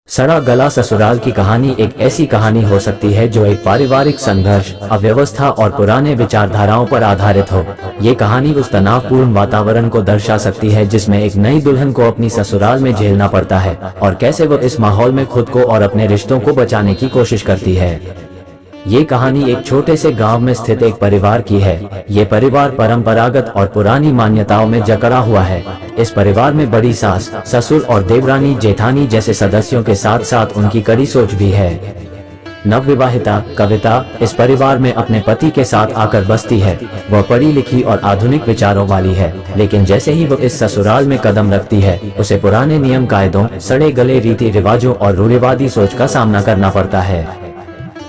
सड़ा गला ससुराल की कहानी एक ऐसी कहानी हो सकती है जो एक पारिवारिक संघर्ष, अव्यवस्था और पुराने विचारधाराओं पर आधारित हो। ये कहानी उस तनावपूर्ण वातावरण को दर्शा सकती है जिसमें एक नई दुल्हन को अपनी ससुराल में झेलना पड़ता है और कैसे वो इस माहौल में खुद को और अपने रिश्तों को बचाने की कोशिश करती है। ये कहानी एक छोटे से गांव में स्थित एक परिवार की है। ये परिवार परंपरागत और पुरानी मान्यताओं में जकड़ा हुआ है। इस परिवार में बड़ी सास, ससुर और देवरानी जेठानी जैसे सदस्यों के साथ साथ उनकी कड़ी सोच भी है। नवविवाहिता कविता इस परिवार में अपने पति के साथ आकर बसती है। वह पढ़ी लिखी और आधुनिक विचारों वाली है, लेकिन जैसे ही वो इस ससुराल में कदम रखती है उसे पुराने नियम कायदों, सड़े गले रीति रिवाजों और रूढ़िवादी सोच का सामना करना पड़ता है।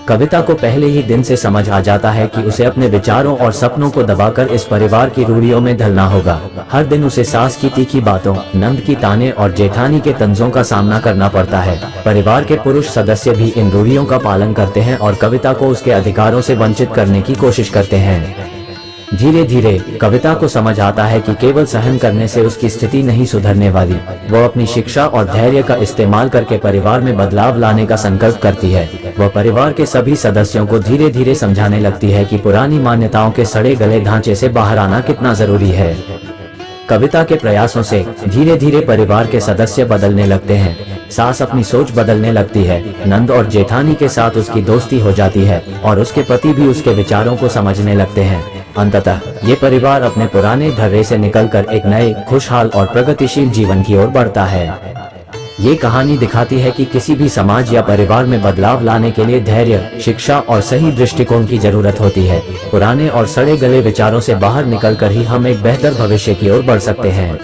कविता को पहले ही दिन से समझ आ जाता है कि उसे अपने विचारों और सपनों को दबाकर इस परिवार की रूढ़ियों में ढलना होगा। हर दिन उसे सास की तीखी बातों, नंद की ताने और जेठानी के तंजों का सामना करना पड़ता है। परिवार के पुरुष सदस्य भी इन रूढ़ियों का पालन करते हैं और कविता को उसके अधिकारों से वंचित करने की कोशिश करते हैं। धीरे धीरे कविता को समझ आता है कि केवल सहन करने से उसकी स्थिति नहीं सुधरने वाली। वो अपनी शिक्षा और धैर्य का इस्तेमाल करके परिवार में बदलाव लाने का संकल्प करती है। वह परिवार के सभी सदस्यों को धीरे धीरे समझाने लगती है कि पुरानी मान्यताओं के सड़े गले ढांचे से बाहर आना कितना जरूरी है। कविता के प्रयासों से धीरे धीरे परिवार के सदस्य बदलने लगते हैं। सास अपनी सोच बदलने लगती है, नंद और जेठानी के साथ उसकी दोस्ती हो जाती है और उसके पति भी उसके विचारों को समझने लगते हैं। अंततः ये परिवार अपने पुराने ढर्रे से निकलकर एक नए, खुशहाल और प्रगतिशील जीवन की ओर बढ़ता है। ये कहानी दिखाती है कि किसी भी समाज या परिवार में बदलाव लाने के लिए धैर्य, शिक्षा और सही दृष्टिकोण की जरूरत होती है। पुराने और सड़े गले विचारों से बाहर निकलकर ही हम एक बेहतर भविष्य की ओर बढ़ सकते हैं।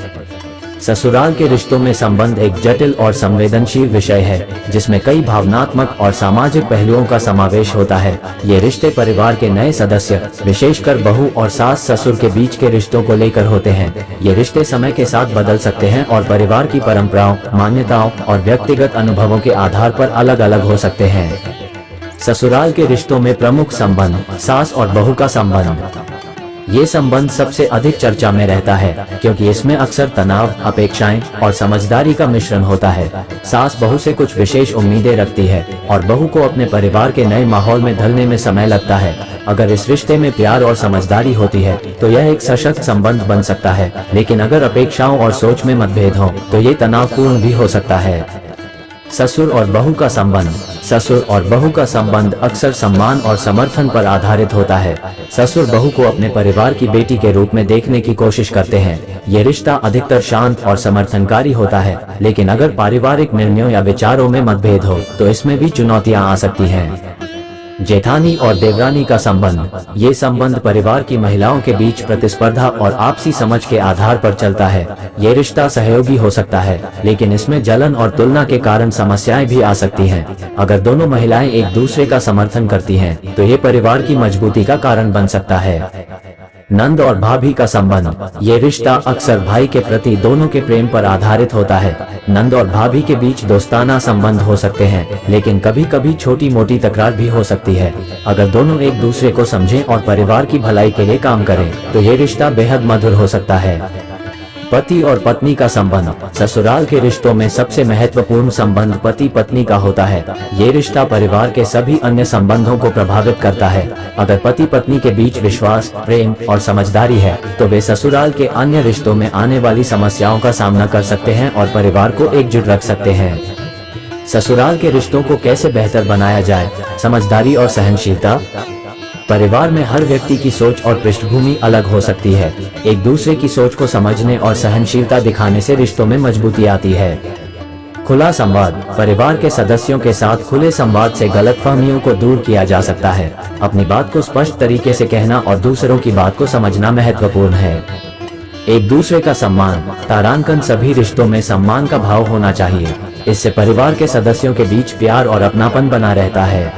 ससुराल के रिश्तों में संबंध एक जटिल और संवेदनशील विषय है जिसमें कई भावनात्मक और सामाजिक पहलुओं का समावेश होता है। ये रिश्ते परिवार के नए सदस्य, विशेषकर बहू और सास ससुर के बीच के रिश्तों को लेकर होते हैं। ये रिश्ते समय के साथ बदल सकते हैं और परिवार की परंपराओं, मान्यताओं और व्यक्तिगत अनुभवों के आधार पर अलग अलग हो सकते हैं। ससुराल के रिश्तों में प्रमुख संबंध, सास और बहू का संबंध। ये संबंध सबसे अधिक चर्चा में रहता है क्योंकि इसमें अक्सर तनाव, अपेक्षाएं और समझदारी का मिश्रण होता है। सास बहू से कुछ विशेष उम्मीदें रखती है और बहू को अपने परिवार के नए माहौल में ढलने में समय लगता है। अगर इस रिश्ते में प्यार और समझदारी होती है तो यह एक सशक्त संबंध बन सकता है, लेकिन अगर अपेक्षाओं और सोच में मतभेद हो तो ये तनावपूर्ण भी हो सकता है। ससुर और बहू का संबंध। ससुर और बहू का संबंध अक्सर सम्मान और समर्थन पर आधारित होता है। ससुर बहू को अपने परिवार की बेटी के रूप में देखने की कोशिश करते हैं। ये रिश्ता अधिकतर शांत और समर्थनकारी होता है, लेकिन अगर पारिवारिक निर्णयों या विचारों में मतभेद हो तो इसमें भी चुनौतियां आ सकती हैं। जेठानी और देवरानी का संबंध। ये संबंध परिवार की महिलाओं के बीच प्रतिस्पर्धा और आपसी समझ के आधार पर चलता है। ये रिश्ता सहयोगी हो सकता है, लेकिन इसमें जलन और तुलना के कारण समस्याएं भी आ सकती हैं। अगर दोनों महिलाएं एक दूसरे का समर्थन करती हैं, तो ये परिवार की मजबूती का कारण बन सकता है। नंद और भाभी का संबंध। ये रिश्ता अक्सर भाई के प्रति दोनों के प्रेम पर आधारित होता है। नंद और भाभी के बीच दोस्ताना संबंध हो सकते हैं, लेकिन कभी कभी छोटी मोटी तकरार भी हो सकती है। अगर दोनों एक दूसरे को समझें और परिवार की भलाई के लिए काम करें तो ये रिश्ता बेहद मधुर हो सकता है। पति और पत्नी का संबंध। ससुराल के रिश्तों में सबसे महत्वपूर्ण संबंध पति पत्नी का होता है। ये रिश्ता परिवार के सभी अन्य संबंधों को प्रभावित करता है। अगर पति पत्नी के बीच विश्वास, प्रेम और समझदारी है तो वे ससुराल के अन्य रिश्तों में आने वाली समस्याओं का सामना कर सकते हैं और परिवार को एकजुट रख सकते हैं। ससुराल के रिश्तों को कैसे बेहतर बनाया जाए? समझदारी और सहनशीलता। परिवार में हर व्यक्ति की सोच और पृष्ठभूमि अलग हो सकती है। एक दूसरे की सोच को समझने और सहनशीलता दिखाने से रिश्तों में मजबूती आती है। खुला संवाद। परिवार के सदस्यों के साथ खुले संवाद से गलतफहमियों को दूर किया जा सकता है। अपनी बात को स्पष्ट तरीके से कहना और दूसरों की बात को समझना महत्वपूर्ण है। एक दूसरे का सम्मान। तारांकन। सभी रिश्तों में सम्मान का भाव होना चाहिए। इससे परिवार के सदस्यों के बीच प्यार और अपनापन बना रहता है।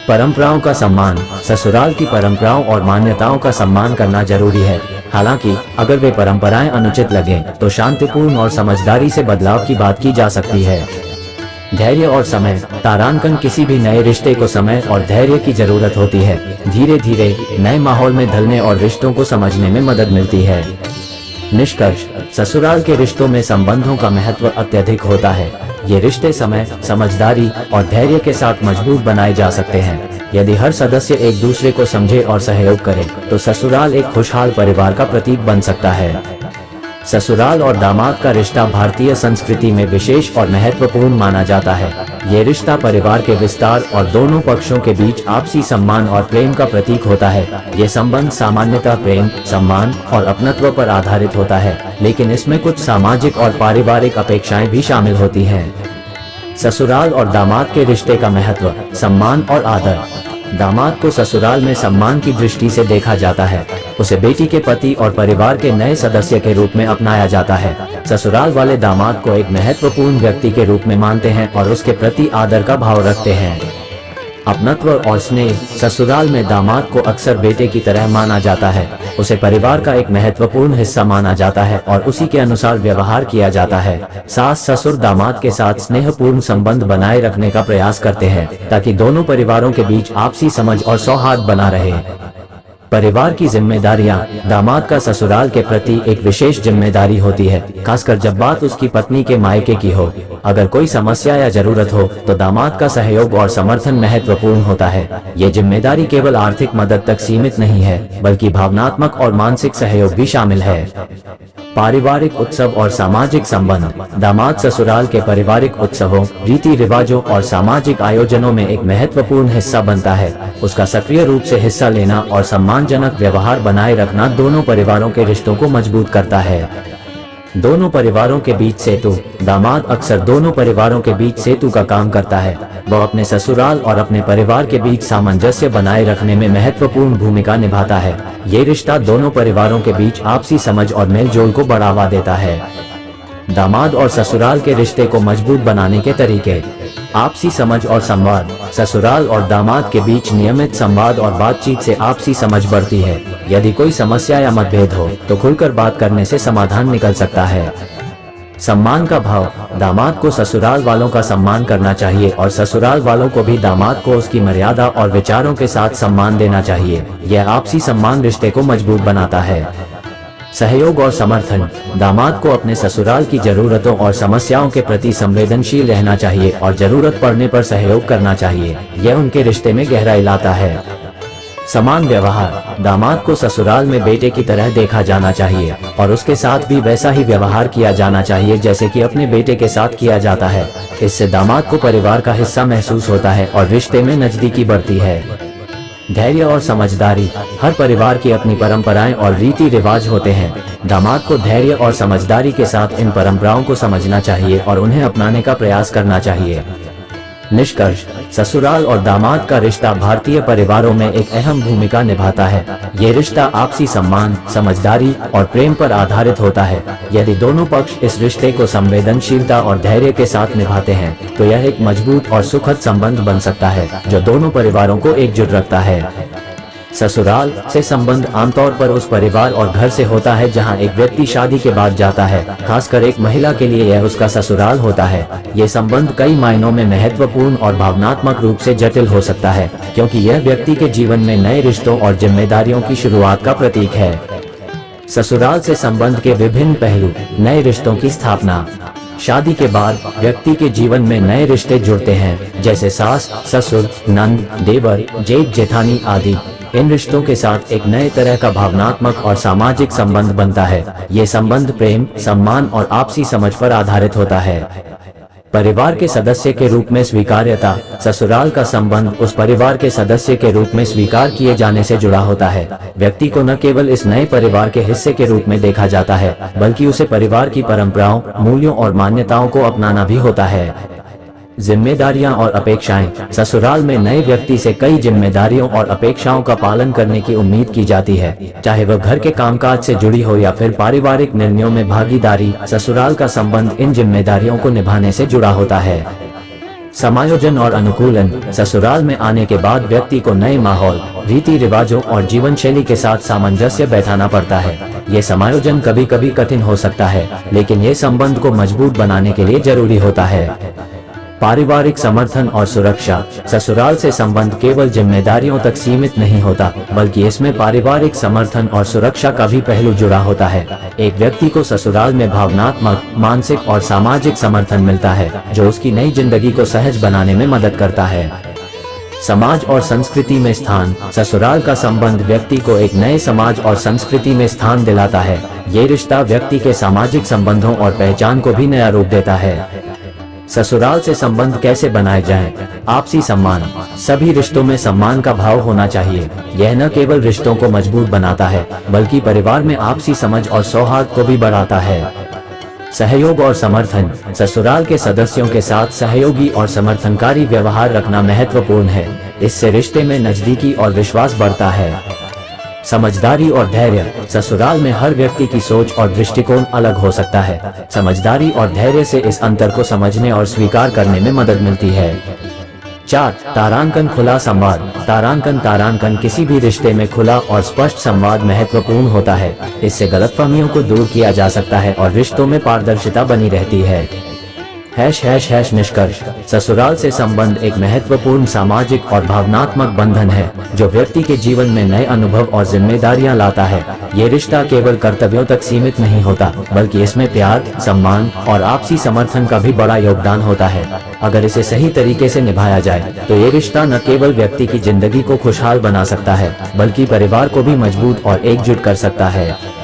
परंपराओं का सम्मान। ससुराल की परंपराओं और मान्यताओं का सम्मान करना जरूरी है। हालांकि अगर वे परंपराएं अनुचित लगें तो शांतिपूर्ण और समझदारी से बदलाव की बात की जा सकती है। धैर्य और समय। तारांकन। किसी भी नए रिश्ते को समय और धैर्य की जरूरत होती है। धीरे धीरे नए माहौल में ढलने और रिश्तों को समझने में मदद मिलती है। निष्कर्ष। ससुराल के रिश्तों में संबंधों का महत्व अत्यधिक होता है। ये रिश्ते समय, समझदारी और धैर्य के साथ मजबूत बनाए जा सकते हैं। यदि हर सदस्य एक दूसरे को समझे और सहयोग करे तो ससुराल एक खुशहाल परिवार का प्रतीक बन सकता है। ससुराल और दामाद का रिश्ता भारतीय संस्कृति में विशेष और महत्वपूर्ण माना जाता है। ये रिश्ता परिवार के विस्तार और दोनों पक्षों के बीच आपसी सम्मान और प्रेम का प्रतीक होता है। ये संबंध सामान्यतः प्रेम, सम्मान और अपनत्व पर आधारित होता है, लेकिन इसमें कुछ सामाजिक और पारिवारिक अपेक्षाएं भी शामिल होती हैं। ससुराल और दामाद के रिश्ते का महत्व, सम्मान और आदर। दामाद को ससुराल में सम्मान की दृष्टि से देखा जाता है। उसे बेटी के पति और परिवार के नए सदस्य के रूप में अपनाया जाता है। ससुराल वाले दामाद को एक महत्वपूर्ण व्यक्ति के रूप में मानते हैं और उसके प्रति आदर का भाव रखते हैं। अपनत्व और स्नेह। ससुराल में दामाद को अक्सर बेटे की तरह माना जाता है। उसे परिवार का एक महत्वपूर्ण हिस्सा माना जाता है और उसी के अनुसार व्यवहार किया जाता है। सास ससुर दामाद के साथ स्नेहपूर्ण संबंध बनाए रखने का प्रयास करते हैं ताकि दोनों परिवारों के बीच आपसी समझ और सौहार्द बना रहे। परिवार की जिम्मेदारियां। दामाद का ससुराल के प्रति एक विशेष जिम्मेदारी होती है, खासकर जब बात उसकी पत्नी के मायके की हो। अगर कोई समस्या या जरूरत हो तो दामाद का सहयोग और समर्थन महत्वपूर्ण होता है। ये जिम्मेदारी केवल आर्थिक मदद तक सीमित नहीं है, बल्कि भावनात्मक और मानसिक सहयोग भी शामिल है। पारिवारिक उत्सव और सामाजिक संबंध। दामाद ससुराल के पारिवारिक उत्सवों, रीति रिवाजों और सामाजिक आयोजनों में एक महत्वपूर्ण हिस्सा बनता है। उसका सक्रिय रूप से हिस्सा लेना और सम्मानजनक व्यवहार बनाए रखना दोनों परिवारों के रिश्तों को मजबूत करता है। दोनों परिवारों के बीच सेतु। दामाद अक्सर दोनों परिवारों के बीच सेतु का काम करता है। वह अपने ससुराल और अपने परिवार के बीच सामंजस्य बनाए रखने में महत्वपूर्ण भूमिका निभाता है। ये रिश्ता दोनों परिवारों के बीच आपसी समझ और मेलजोल को बढ़ावा देता है। दामाद और ससुराल के रिश्ते को मजबूत बनाने के तरीके। आपसी समझ और संवाद। ससुराल और दामाद के बीच नियमित संवाद और बातचीत से आपसी समझ बढ़ती है। यदि कोई समस्या या मतभेद हो तो खुलकर बात करने से समाधान निकल सकता है। सम्मान का भाव। दामाद को ससुराल वालों का सम्मान करना चाहिए और ससुराल वालों को भी दामाद को उसकी मर्यादा और विचारों के साथ सम्मान देना चाहिए। यह आपसी सम्मान रिश्ते को मजबूत बनाता है। सहयोग और समर्थन। दामाद को अपने ससुराल की जरूरतों और समस्याओं के प्रति संवेदनशील रहना चाहिए और जरूरत पड़ने पर सहयोग करना चाहिए। यह उनके रिश्ते में गहराई लाता है। समान व्यवहार। दामाद को ससुराल में बेटे की तरह देखा जाना चाहिए और उसके साथ भी वैसा ही व्यवहार किया जाना चाहिए जैसे कि अपने बेटे के साथ किया जाता है। इससे दामाद को परिवार का हिस्सा महसूस होता है और रिश्ते में नजदीकी बढ़ती है। धैर्य और समझदारी। हर परिवार की अपनी परंपराएं और रीति रिवाज होते हैं। दामाद को धैर्य और समझदारी के साथ इन परंपराओं को समझना चाहिए और उन्हें अपनाने का प्रयास करना चाहिए। निष्कर्ष। ससुराल और दामाद का रिश्ता भारतीय परिवारों में एक अहम भूमिका निभाता है। ये रिश्ता आपसी सम्मान, समझदारी और प्रेम पर आधारित होता है। यदि दोनों पक्ष इस रिश्ते को संवेदनशीलता और धैर्य के साथ निभाते हैं तो यह एक मजबूत और सुखद संबंध बन सकता है जो दोनों परिवारों को एकजुट रखता है। ससुराल से संबंध आमतौर पर उस परिवार और घर से होता है जहां एक व्यक्ति शादी के बाद जाता है। खासकर एक महिला के लिए यह उसका ससुराल होता है। ये संबंध कई मायनों में महत्वपूर्ण और भावनात्मक रूप से जटिल हो सकता है, क्योंकि यह व्यक्ति के जीवन में नए रिश्तों और जिम्मेदारियों की शुरुआत का प्रतीक है। ससुराल से संबंध के विभिन्न पहलू। नए रिश्तों की स्थापना। शादी के बाद व्यक्ति के जीवन में नए रिश्ते जुड़ते हैं, जैसे सास, ससुर, नंद, देवर, जेठ जेठानी आदि। इन रिश्तों के साथ एक नए तरह का भावनात्मक और सामाजिक संबंध बनता है। ये संबंध प्रेम, सम्मान और आपसी समझ पर आधारित होता है। परिवार के सदस्य के रूप में स्वीकार्यता। ससुराल का संबंध उस परिवार के सदस्य के रूप में स्वीकार किए जाने से जुड़ा होता है। व्यक्ति को न केवल इस नए परिवार के हिस्से के रूप में देखा जाता है, बल्कि उसे परिवार की परंपराओं, मूल्यों और मान्यताओं को अपनाना भी होता है। जिम्मेदारियां और अपेक्षाएं। ससुराल में नए व्यक्ति से कई जिम्मेदारियों और अपेक्षाओं का पालन करने की उम्मीद की जाती है, चाहे वह घर के कामकाज से जुड़ी हो या फिर पारिवारिक निर्णयों में भागीदारी। ससुराल का संबंध इन जिम्मेदारियों को निभाने से जुड़ा होता है। समायोजन और अनुकूलन। ससुराल में आने के बाद व्यक्ति को नए माहौल, रीति रिवाजों और जीवन शैली के साथ सामंजस्य बैठाना पड़ता है। ये समायोजन कभी कभी कठिन हो सकता है, लेकिन ये संबंध को मजबूत बनाने के लिए जरूरी होता है। पारिवारिक समर्थन और सुरक्षा। ससुराल से संबंध केवल जिम्मेदारियों तक सीमित नहीं होता, बल्कि इसमें पारिवारिक समर्थन और सुरक्षा का भी पहलू जुड़ा होता है। एक व्यक्ति को ससुराल में भावनात्मक, मानसिक और सामाजिक समर्थन मिलता है, जो उसकी नई जिंदगी को सहज बनाने में मदद करता है। समाज और संस्कृति में स्थान। ससुराल का संबंध व्यक्ति को एक नए समाज और संस्कृति में स्थान दिलाता है। ये रिश्ता व्यक्ति के सामाजिक संबंधों और पहचान को भी नया रूप देता है। ससुराल से संबंध कैसे बनाए जाएं? आपसी सम्मान। सभी रिश्तों में सम्मान का भाव होना चाहिए। यह न केवल रिश्तों को मजबूत बनाता है, बल्कि परिवार में आपसी समझ और सौहार्द को भी बढ़ाता है। सहयोग और समर्थन। ससुराल के सदस्यों के साथ सहयोगी और समर्थनकारी व्यवहार रखना महत्वपूर्ण है। इससे रिश्ते में नजदीकी और विश्वास बढ़ता है। समझदारी और धैर्य। ससुराल में हर व्यक्ति की सोच और दृष्टिकोण अलग हो सकता है। समझदारी और धैर्य से इस अंतर को समझने और स्वीकार करने में मदद मिलती है। 4. तारांकन, खुला संवाद। तारांकन किसी भी रिश्ते में खुला और स्पष्ट संवाद महत्वपूर्ण होता है। इससे गलतफहमियों को दूर किया जा सकता है और रिश्तों में पारदर्शिता बनी रहती है। निष्कर्ष। ससुराल से संबंध एक महत्वपूर्ण सामाजिक और भावनात्मक बंधन है, जो व्यक्ति के जीवन में नए अनुभव और जिम्मेदारियां लाता है। ये रिश्ता केवल कर्तव्यों तक सीमित नहीं होता, बल्कि इसमें प्यार, सम्मान और आपसी समर्थन का भी बड़ा योगदान होता है। अगर इसे सही तरीके से निभाया जाए, तो ये रिश्ता न केवल व्यक्ति की जिंदगी को खुशहाल बना सकता है, बल्कि परिवार को भी मजबूत और एकजुट कर सकता है।